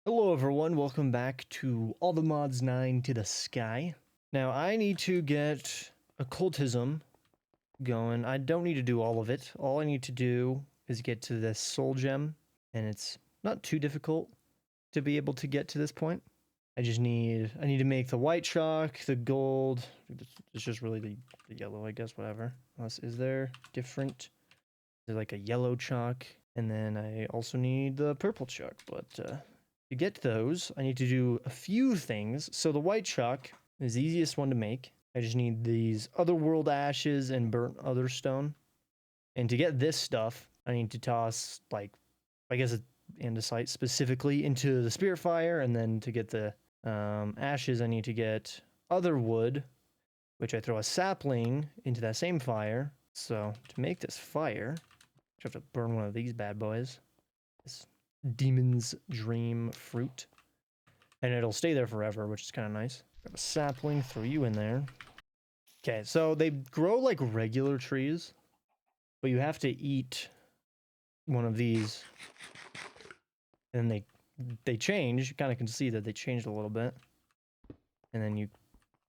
Hello everyone, welcome back to All the Mods 9 to the Sky. Now I need to get Occultism going. I don't need to do all of it. All I need to do is get to this soul gem, and it's not too difficult to be able to get to this point. I need to make the white chalk, the gold, it's just really the yellow, I guess, whatever. Unless, is there different? There's like a yellow chalk, and then I also need the purple chalk, but to get those, I need to do a few things. So the white chalk is the easiest one to make. I just need these otherworld ashes and burnt other stone. And to get this stuff, I need to toss, like, I guess andesite specifically into the spirit fire. And then to get the ashes, I need to get other wood, which I throw a sapling into that same fire. So to make this fire, I have to burn one of these bad boys. This Demon's Dream fruit. And it'll stay there forever, which is kind of nice. Grab a sapling, throw you in there. Okay, so they grow like regular trees, but you have to eat one of these. And they change. You kind of can see that they changed a little bit. And then you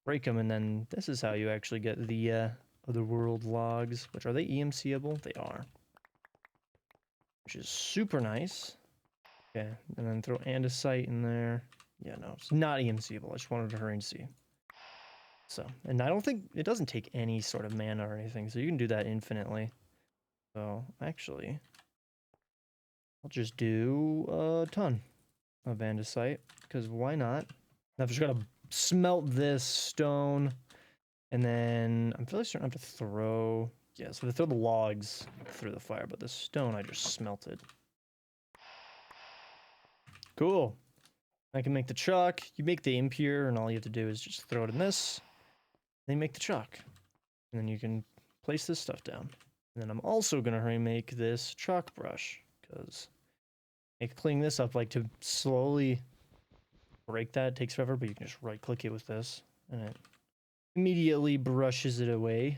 break them, and then this is how you actually get the otherworld logs. Which, are they EMCable? They are. Which is super nice. Okay, and then throw andesite in there. Yeah, no, it's not EMCable. I just wanted to hurry and see. So, and I don't think it doesn't take any sort of mana or anything, so you can do that infinitely. So, actually, I'll just do a ton of andesite, because why not? I've just got to smelt this stone, and then I'm fairly certain I have to throw, yeah, so to throw the logs through the fire, but the stone I just smelted. Cool. I can make the chalk. You make the impure, and all you have to do is just throw it in this. Then you make the chalk. And then you can place this stuff down. And then I'm also going to remake this chalk brush, because cleaning this up, like to slowly break that, takes forever, but you can just right-click it with this, and it immediately brushes it away.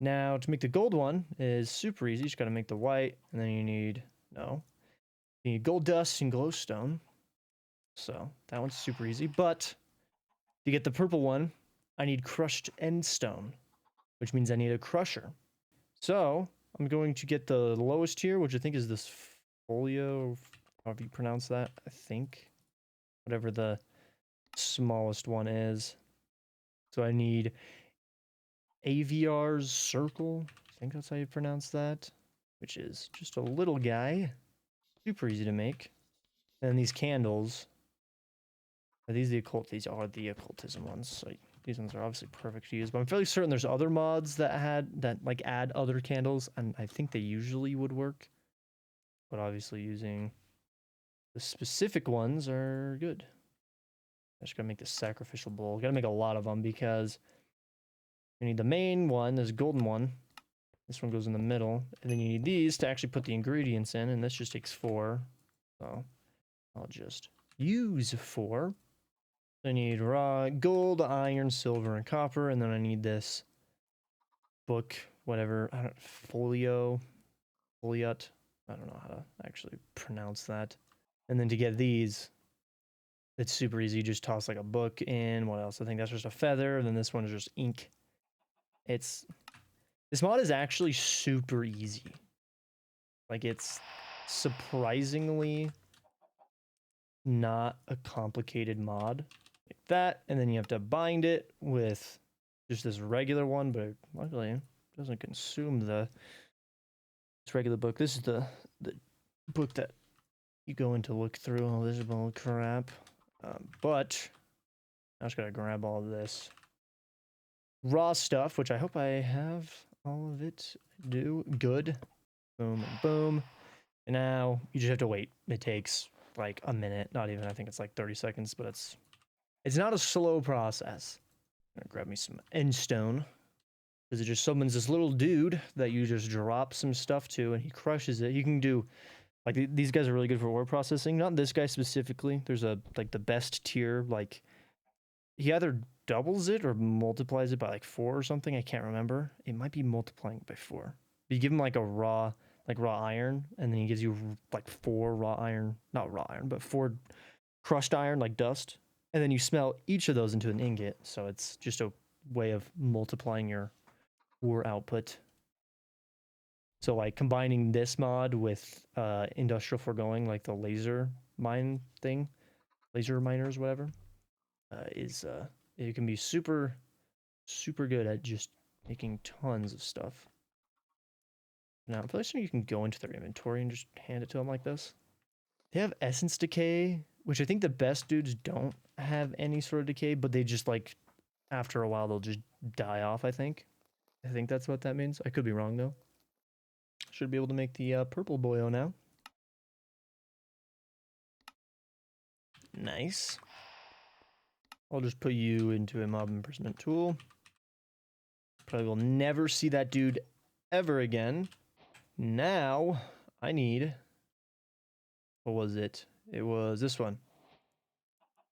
Now, to make the gold one is super easy. You just got to make the white, and then you need gold dust and glowstone. So that one's super easy. But to get the purple one, I need crushed endstone, which means I need a crusher. So I'm going to get the lowest tier, which I think is this folio, however you pronounce that, I think. Whatever the smallest one is. So I need AVR's circle. I think that's how you pronounce that. Which is just a little guy. Super easy to make. And these candles. Are these the occult? These are the occultism ones. So these ones are obviously perfect to use. But I'm fairly certain there's other mods that add other candles, and I think they usually would work. But obviously using the specific ones are good. I just gotta make this sacrificial bowl. Gotta make a lot of them because you need the main one, this golden one. This one goes in the middle, and then you need these to actually put the ingredients in, and this just takes 4. So I'll just use 4. I need raw gold, iron, silver, and copper, and then I need this book, whatever, foliot. I don't know how to actually pronounce that. And then to get these, it's super easy. You just toss like a book in. What else? I think that's just a feather. And then this one is just ink. This mod is actually super easy. Like, it's surprisingly not a complicated mod. Like that, and then you have to bind it with just this regular one, but luckily it doesn't consume this regular book. This is the book that you go in to look through all this bull crap. But I just gotta grab all of this raw stuff, which I hope I have all of it. Good. Boom and boom. And now you just have to wait. It takes like a minute, not even. I think it's like 30 seconds, but it's not a slow process. I'm gonna grab me some endstone, because it just summons this little dude that you just drop some stuff to, and he crushes it. You can do, like, these guys are really good for word processing. Not this guy specifically. There's like the best tier, like, he either doubles it or multiplies it by like 4 or something. I can't remember. It might be multiplying by 4. But you give him like a raw, like raw iron, and then he gives you like 4 raw iron, not raw iron, but 4 crushed iron, like dust, and then you smelt each of those into an ingot. So it's just a way of multiplying your ore output. So like combining this mod with industrial foregoing, like the laser mine thing, laser miners, whatever, it can be super good at just making tons of stuff. Now I'm pretty sure you can go into their inventory and just hand it to them like this. They have essence decay, which I think the best dudes don't have any sort of decay, but they just like after a while they'll just die off. I think that's what that means. I could be wrong though. Should be able to make the purple boyo now. Nice. I'll just put you into a mob imprisonment tool. Probably will never see that dude ever again. Now I need, what was it? It was this one.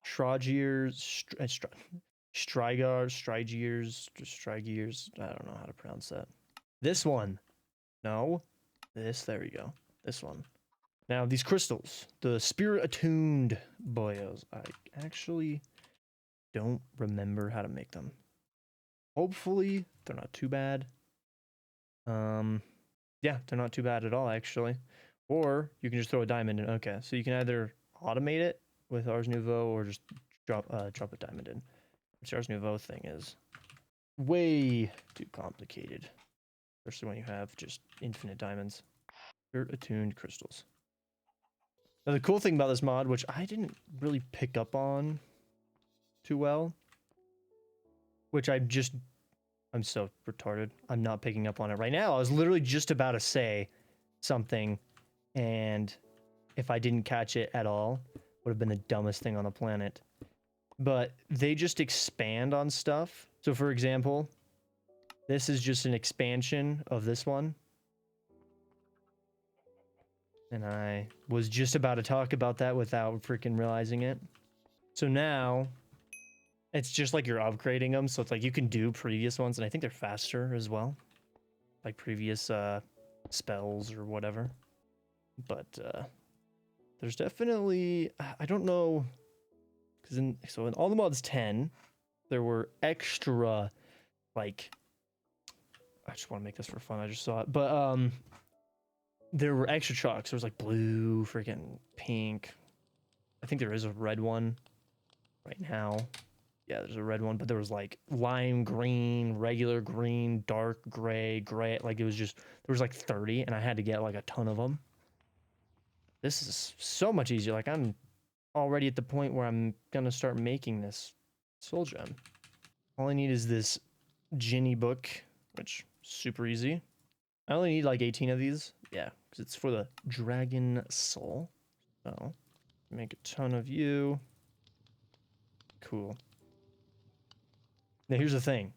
Strigears, I don't know how to pronounce that. This one. No. This, there we go. This one. Now these crystals, the spirit attuned boyos. I actually don't remember how to make them. Hopefully they're not too bad. Yeah, they're not too bad at all actually. Or you can just throw a diamond in. Okay, so you can either automate it with Ars Nouveau or just drop a diamond in. Which Ars Nouveau thing is way too complicated, especially when you have just infinite diamonds. Spirit attuned crystals. Now the cool thing about this mod, which I didn't really pick up on too well, which I'm so retarded. I'm not picking up on it right now. I was literally just about to say something, and if I didn't catch it at all, would have been the dumbest thing on the planet. But they just expand on stuff. So for example, this is just an expansion of this one. And I was just about to talk about that without freaking realizing it. So now it's just like you're upgrading them. So it's like you can do previous ones, and I think they're faster as well. Like previous spells or whatever. But there's definitely, I don't know, because in all the mods 10, there were extra, like, I just want to make this for fun. I just saw it, but there were extra chalks. There was like blue, freaking pink. I think there is a red one right now. Yeah, there's a red one, but there was like lime green, regular green, dark gray, gray. Like it was just, there was like 30, and I had to get like a ton of them. This is so much easier. Like I'm already at the point where I'm gonna start making this soul gem. All I need is this Ginny book, which is super easy. I only need like 18 of these. Yeah, because it's for the dragon soul. So make a ton of you. Cool. Now here's the thing.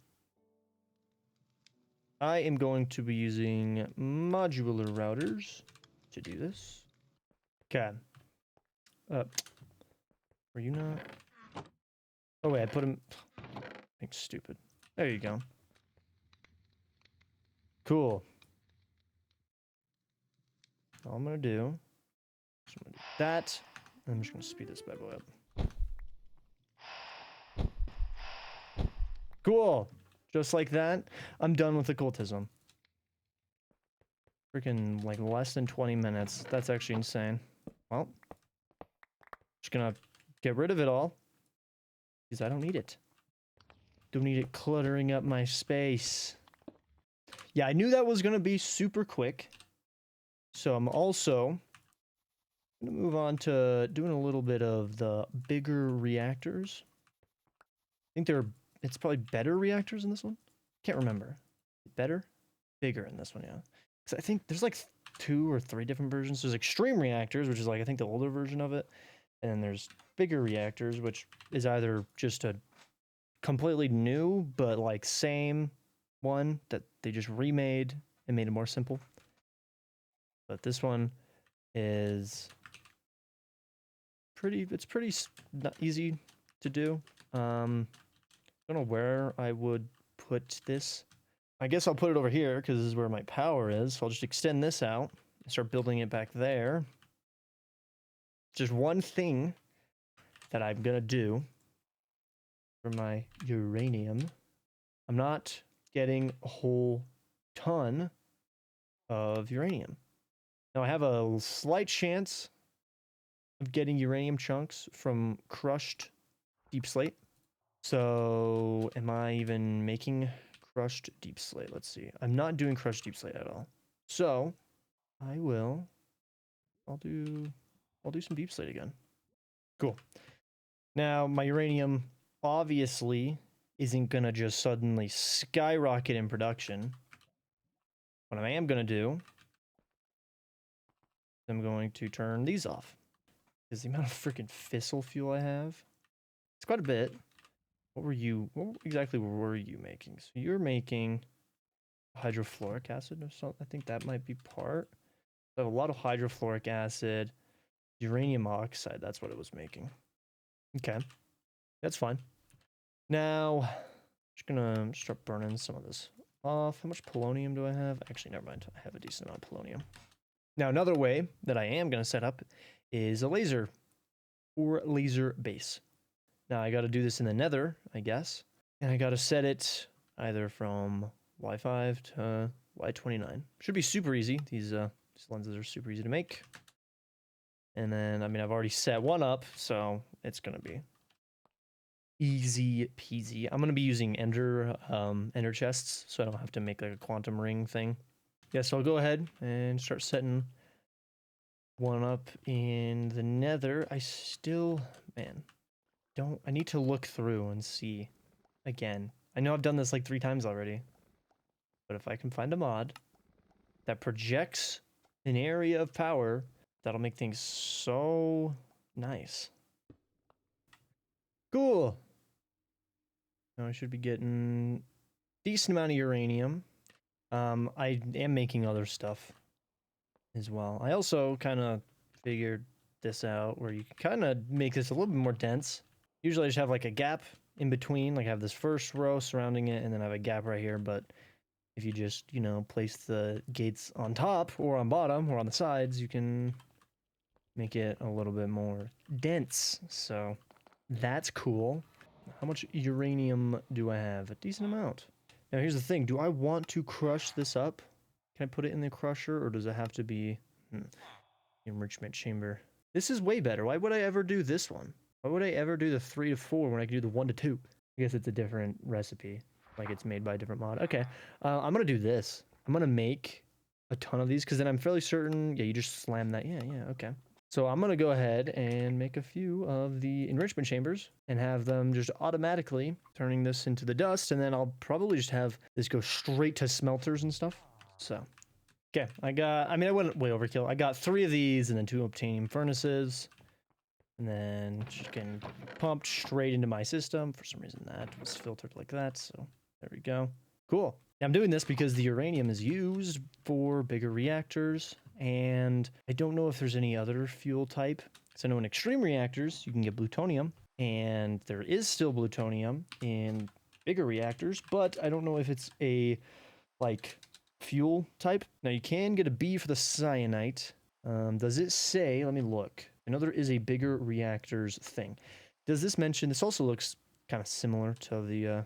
I am going to be using modular routers to do this. Okay. Were you not? Oh wait, I put him. I'm stupid. There you go. Cool. All I'm gonna do is I'm gonna do that. I'm just gonna speed this bad boy up. Cool. Just like that, I'm done with occultism. Freaking like less than 20 minutes. That's actually insane. Well, just gonna get rid of it all because I don't need it. Don't need it cluttering up my space. Yeah, I knew that was gonna be super quick. So I'm also gonna move on to doing a little bit of the bigger reactors. I think it's probably better reactors in this one. Can't remember. Better? Bigger in this one, yeah. Because I think there's like 2 or 3 different versions. There's extreme reactors, which is like I think the older version of it. And then there's bigger reactors, which is either just a completely new, but like same one that they just remade and made it more simple. But this one is pretty easy to do. I don't know where I would put this. I guess I'll put it over here because this is where my power is. So I'll just extend this out. start building it back there. Just one thing that I'm gonna do for my uranium. I'm not getting a whole ton of uranium. Now I have a slight chance of getting uranium chunks from crushed deep slate. So am I even making crushed deep slate? Let's see. I'm not doing crushed deep slate at all. So I'll do some deep slate again. Cool. Now my uranium obviously isn't gonna just suddenly skyrocket in production. What I am gonna do, I'm going to turn these off. Because the amount of freaking fissile fuel I have, it's quite a bit. What exactly were you making? So you're making hydrofluoric acid or something. I think that might be part. So a lot of hydrofluoric acid, uranium oxide, that's what it was making. Okay, that's fine. Now, just gonna start burning some of this off. How much polonium do I have? Actually, never mind. I have a decent amount of polonium. Now, another way that I am gonna set up is a laser or laser base. Now, I gotta do this in the nether, I guess. And I gotta set it either from Y5 to Y29. Should be super easy. These lenses are super easy to make. And then, I mean, I've already set one up, so it's gonna be easy peasy. I'm gonna be using ender chests, so I don't have to make like a quantum ring thing. Yeah, so I'll go ahead and start setting one up in the nether. I still, man, I need to look through and see again. I know I've done this like 3 times already, but if I can find a mod that projects an area of power, that'll make things so nice. Cool. Now I should be getting a decent amount of uranium. I am making other stuff as well. I also kind of figured this out where you can kind of make this a little bit more dense. Usually I just have like a gap in between, like I have this first row surrounding it and then I have a gap right here, but if you just, you know, place the gates on top or on bottom or on the sides, you can make it a little bit more dense. So that's cool. How much uranium do I have? A decent amount. Now here's the thing. Do I want to crush this up? Can I put it in the crusher or does it have to be enrichment chamber? This is way better. Why would I ever do this one? Why would I ever do the 3 to 4 when I can do the 1 to 2? I guess it's a different recipe. Like it's made by a different mod. Okay, I'm gonna do this. I'm gonna make a ton of these because then I'm fairly certain. Yeah, you just slam that. Yeah, okay. So I'm gonna go ahead and make a few of the enrichment chambers and have them just automatically turning this into the dust, and then I'll probably just have this go straight to smelters and stuff. So, okay, I went way overkill. I got 3 of these and then 2 obtanium furnaces. And then just getting pumped straight into my system. For some reason that was filtered like that, so there we go. Cool. Now I'm doing this because the uranium is used for bigger reactors, and I don't know if there's any other fuel type. So I know in extreme reactors, you can get plutonium, and there is still plutonium in bigger reactors, but I don't know if it's a, like, fuel type. Now you can get a B for the cyanite. Does it say, let me look. I know there is a bigger reactors thing. Does this mention, this also looks kind of similar to the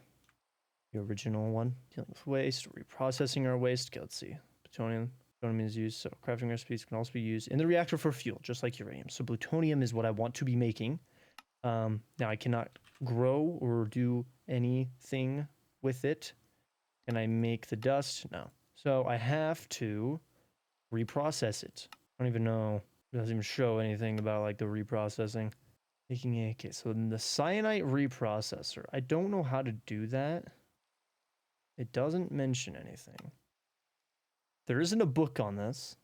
original one. Dealing with waste, reprocessing our waste. Okay, let's see. Plutonium is used, so crafting recipes can also be used in the reactor for fuel, just like uranium. So plutonium is what I want to be making. Now I cannot grow or do anything with it. Can I make the dust? No. So I have to reprocess it. I don't even know. It doesn't even show anything about like the reprocessing. Making a okay, so the cyanite reprocessor. I don't know how to do that. It doesn't mention anything. There isn't a book on this.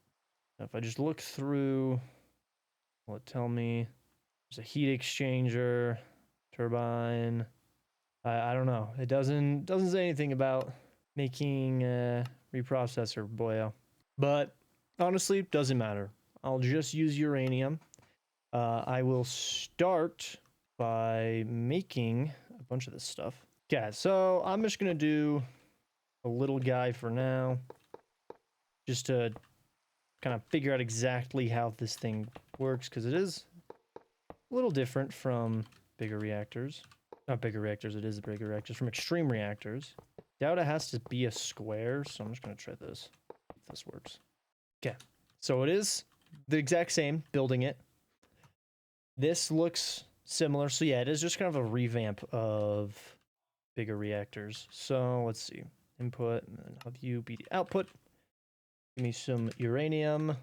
If I just look through, will it tell me? There's a heat exchanger, turbine. I don't know. It doesn't say anything about making a reprocessor, boyo. But honestly, it doesn't matter. I'll just use uranium. I will start by making a bunch of this stuff. Okay, so I'm just gonna do a little guy for now, just to kind of figure out exactly how this thing works, because it is a little different from bigger reactors. Not bigger reactors, it is bigger reactors, from extreme reactors. Doubt it has to be a square, so I'm just going to try this. If this works. Okay, so it is the exact same, building it. This looks similar, so yeah, it is just kind of a revamp of bigger reactors. So let's see, input, and then have you be the output. Give me some uranium.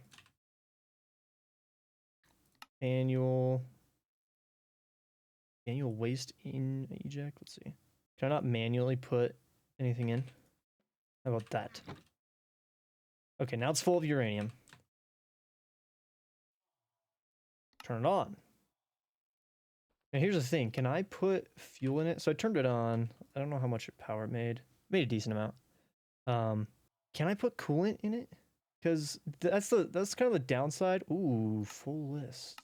Annual waste in eject. Let's see. Can I not manually put anything in? How about that? Okay, now it's full of uranium. Turn it on. Now here's the thing. Can I put fuel in it? So I turned it on. I don't know how much power it made. Made a decent amount. Can I put coolant in it? Because that's kind of the downside. Ooh, full list.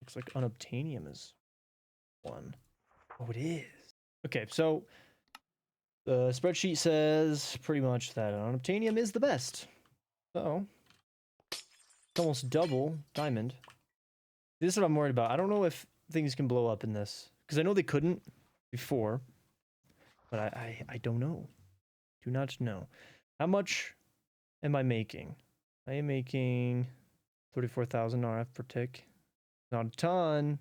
Looks like unobtainium is one. Oh, it is. Okay, so the spreadsheet says pretty much that unobtainium is the best. So it's almost double diamond. This is what I'm worried about. I don't know if things can blow up in this, because I know they couldn't before, but I don't know. Do not know. How much am I making? I am making 34,000 RF per tick. Not a ton,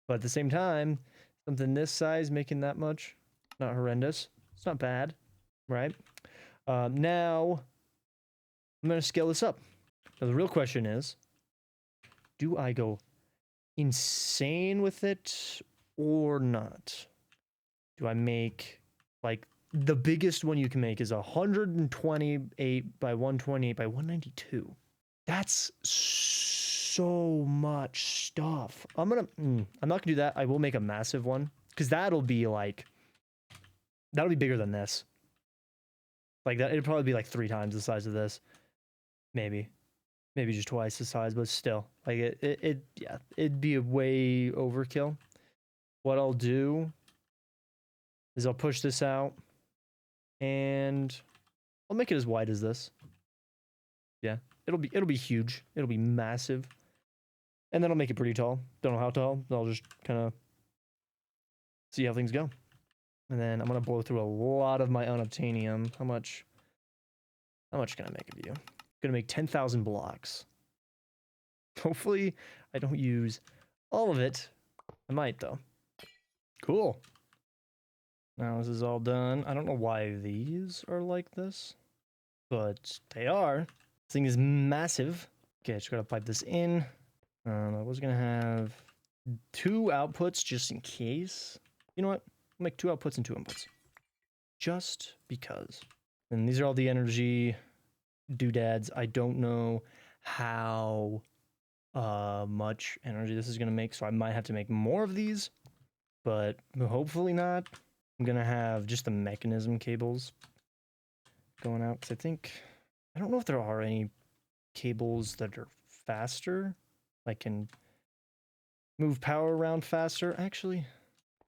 but at the same time, something this size making that much, not horrendous. It's not bad, right? Now, I'm going to scale this up. So the real question is, do I go insane with it or not? Do I make, like, the biggest one you can make is 128 by 128 by 192. That's so much stuff. I'm not gonna do that. I will make a massive one, because that'll be bigger than this. Like that, it'd probably be like 3 times the size of this. Maybe just twice the size, but still, like yeah, it'd be a way overkill. What I'll do is I'll push this out, and I'll make it as wide as this. Yeah, it'll be huge. It'll be massive. And then I'll make it pretty tall. Don't know how tall. I'll just kind of see how things go. And then I'm gonna blow through a lot of my unobtainium. How much can I make of you? I'm gonna make 10,000 blocks. Hopefully I don't use all of it. I might though. Cool. Now this is all done. I don't know why these are like this, but they are. This thing is massive. Okay, just gotta pipe this in. I was gonna have 2 outputs just in case. You know what? I'll make 2 outputs and 2 inputs. Just because. And these are all the energy doodads. I don't know how much energy this is gonna make, so I might have to make more of these, but hopefully not. I'm gonna have just the mechanism cables going out, because I don't know if there are any cables that are faster, like can move power around faster. Actually,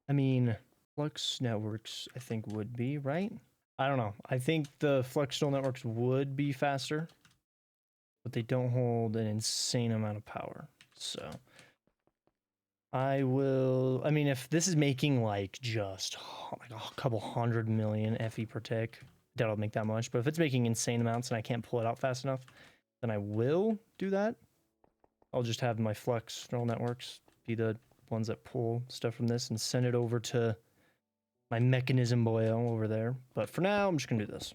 I mean, flux networks I think would be, right? I don't know. I think the fluxional networks would be faster, but they don't hold an insane amount of power. So I mean, if this is making like just like a couple 100 million FE per tick, doubt I'll make that much. But if it's making insane amounts and I can't pull it out fast enough, then I will do that. I'll just have my flux neural networks be the ones that pull stuff from this and send it over to my mechanism boyo over there. But for now, I'm just gonna do this,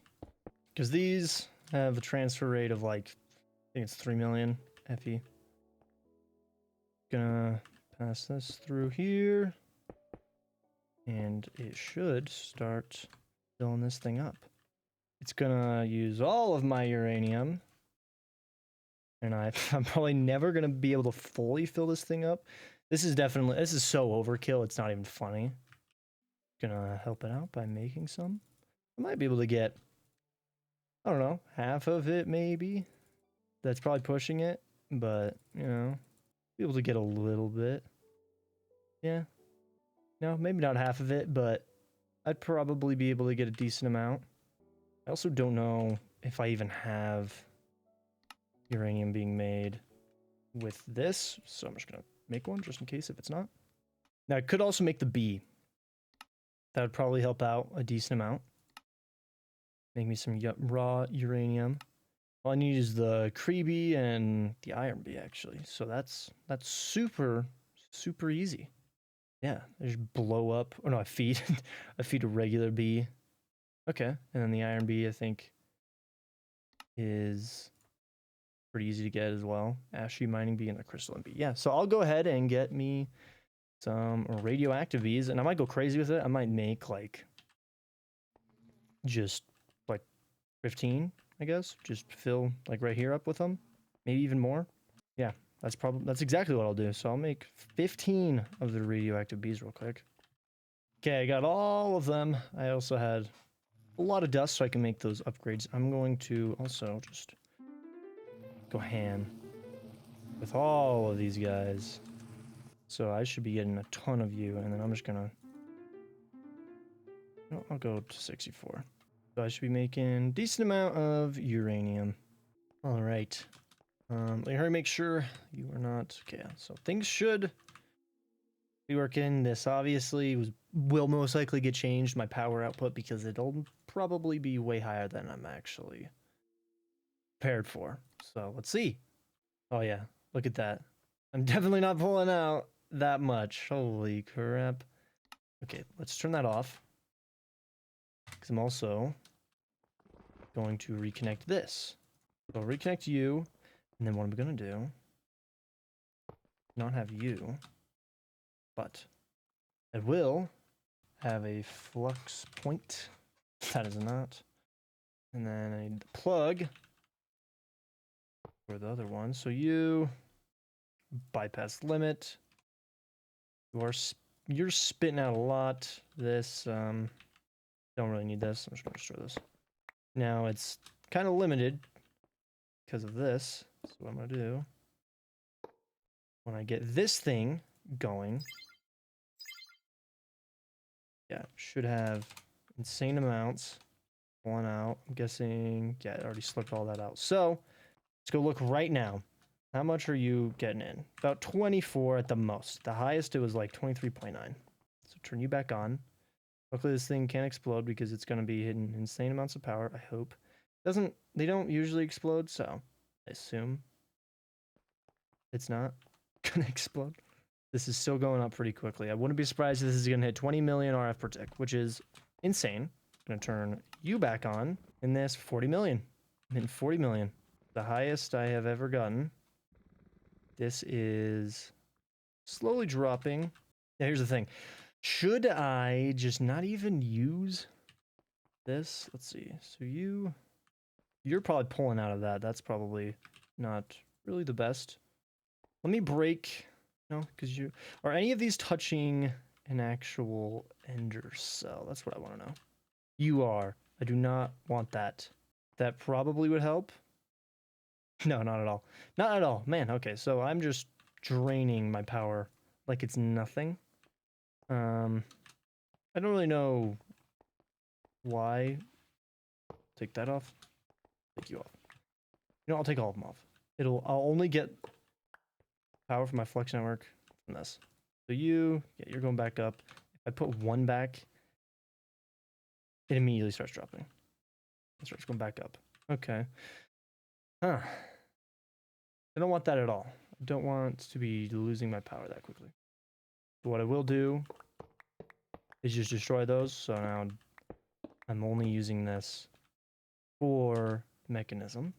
because these have a transfer rate of like, I think it's 3 million FE. Gonna pass this through here, and it should start filling this thing up. It's gonna use all of my uranium, and I'm probably never gonna be able to fully fill this thing up. This is so overkill, it's not even funny. Gonna help it out by making some. I might be able to get, I don't know, half of it maybe. That's probably pushing it, but, you know, be able to get a little bit. Yeah. No, maybe not half of it, but I'd probably be able to get a decent amount. I also don't know if I even have uranium being made with this, so I'm just gonna make one just in case if it's not. Now I could also make the B. That would probably help out a decent amount. Make me some raw uranium. All I need is the Creeby and the Iron B actually. So that's super easy. Yeah, I just blow up. Oh no, I feed I feed a regular B. Okay, and then the Iron B I think is pretty easy to get as well. Ashy mining B and the crystalline B. Yeah, so I'll go ahead and get me some radioactive Bs, and I might go crazy with it. I might make like just like 15, I guess. Just fill like right here up with them, maybe even more. Yeah, that's exactly what I'll do. So I'll make 15 of the radioactive Bs real quick. Okay, I got all of them. I also had a lot of dust, so I can make those upgrades. I'm going to also just go ham with all of these guys. So I should be getting a ton of you, and then I'm just gonna... I'll go to 64. So I should be making a decent amount of uranium. All right. Let me hurry make sure you are not... Okay, so things should be working. This obviously will most likely get changed, my power output, because it'll probably be way higher than I'm actually prepared for. So let's see. Oh yeah, look at that. I'm definitely not pulling out that much. Holy crap. Okay, let's turn that off. Because I'm also going to reconnect this. So I'll reconnect you, and then what I'm going to do, not have you, but I will have a flux point. That is not. And then I need the plug for the other one. So you bypass limit. You're spitting out a lot. This don't really need this. I'm just gonna destroy this. Now it's kind of limited because of this. So what I'm gonna do when I get this thing going, yeah, should have insane amounts pulling out. I'm guessing, yeah, it already slipped all that out. So let's go look right now. How much are you getting in? About 24 at the most. The highest it was like 23.9. So turn you back on. Luckily this thing can't explode because it's going to be hitting insane amounts of power, I hope. They don't usually explode, so I assume it's not going to explode. This is still going up pretty quickly. I wouldn't be surprised if this is going to hit 20 million RF per tick, which is insane. I'm going to turn you back on in this 40 million. I'm hitting 40 million. The highest I have ever gotten. This is slowly dropping. Yeah, here's the thing. Should I just not even use this? Let's see. So you're probably pulling out of that. That's probably not really the best. Let me break. No, because are any of these touching an actual ender cell? That's what I want to know. You are. I do not want that. That probably would help. No, not at all. Not at all. Man, okay, so I'm just draining my power like it's nothing. I don't really know why. Take that off. Take you off. You know, I'll take all of them off. I'll only get power from my flex network from this. So yeah, you're going back up. If I put one back, it immediately starts dropping. It starts going back up. Okay. Huh. I don't want that at all. I don't want to be losing my power that quickly. So what I will do is just destroy those. So now I'm only using this for mechanism.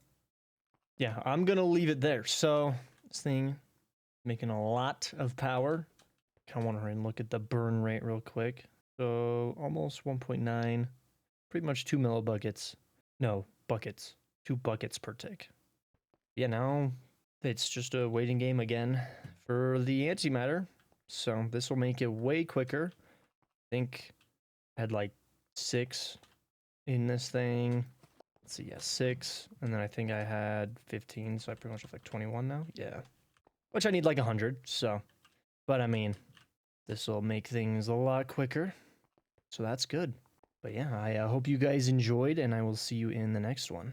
Yeah, I'm going to leave it there. So this thing making a lot of power. Kind of want to look at the burn rate real quick. So almost 1.9, pretty much 2 millibuckets. No, buckets. 2 buckets per tick. Yeah, now it's just a waiting game again for the antimatter. So this will make it way quicker. I think I had like 6 in this thing. Let's see, yeah, 6. And then I think I had 15, so I pretty much have like 21 now. Yeah. Which I need like 100, so. But I mean, this will make things a lot quicker. So that's good. But yeah, I hope you guys enjoyed, and I will see you in the next one.